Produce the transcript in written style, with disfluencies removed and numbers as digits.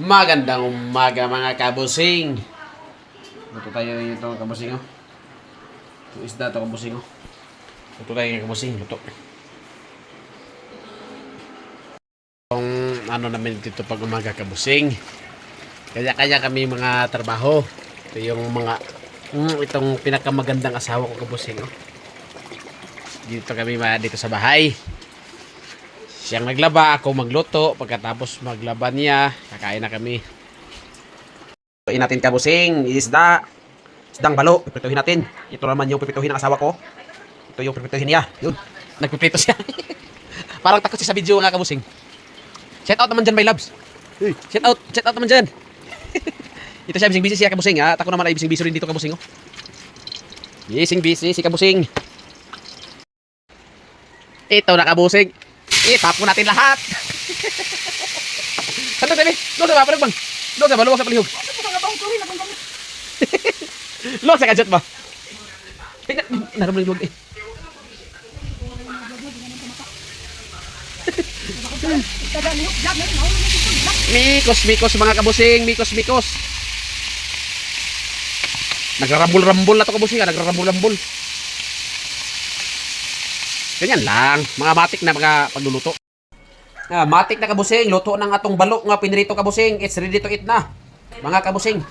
Magandang umaga mga kabusing. Luto tayo ito kabusing oh. Ito isda ito kabusing oh. Luto tayo kabusing, luto. Itong ano namin dito pag umaga kabusing. Kaya kami mga trabaho. Ito yung mga itong pinakamagandang asawa ko kabusing oh. Dito kami dito sa bahay. Siyang naglaba, ako magluto. Pagkatapos maglaba niya, kakain na kami. Lutuin natin kabusing, isda. Isdang balo, pipituhin natin. Ito naman yung pipituhin ng asawa ko. Ito yung pipituhin niya. Yun, nagpipito siya. Parang takot siya sa video nga kabusing. Shout out naman dyan my loves. Hey. Shout out naman dyan. Ito siya, bising busy siya kabusing ha. At ako naman ay bising busy rin dito kabusing oh. Bising busy si kabusing. Ito na kabusing. Tapon natin lahat. Saan tayo? Luwag sa ba? Palagbang. Luwag sa palihog. Luwag sa kadjot ba? Naramdaman yung luwag eh. Mikos mga kabusing. Mikos. Nagrarambol-rambol na to kabusing ha. Nagrarambol-rambol. Ganyan lang, mga matik na mga pagluluto. Matik na kabusing, luto ng atong balok nga pinrito kabusing. It's ready to eat na. Mga kabusing.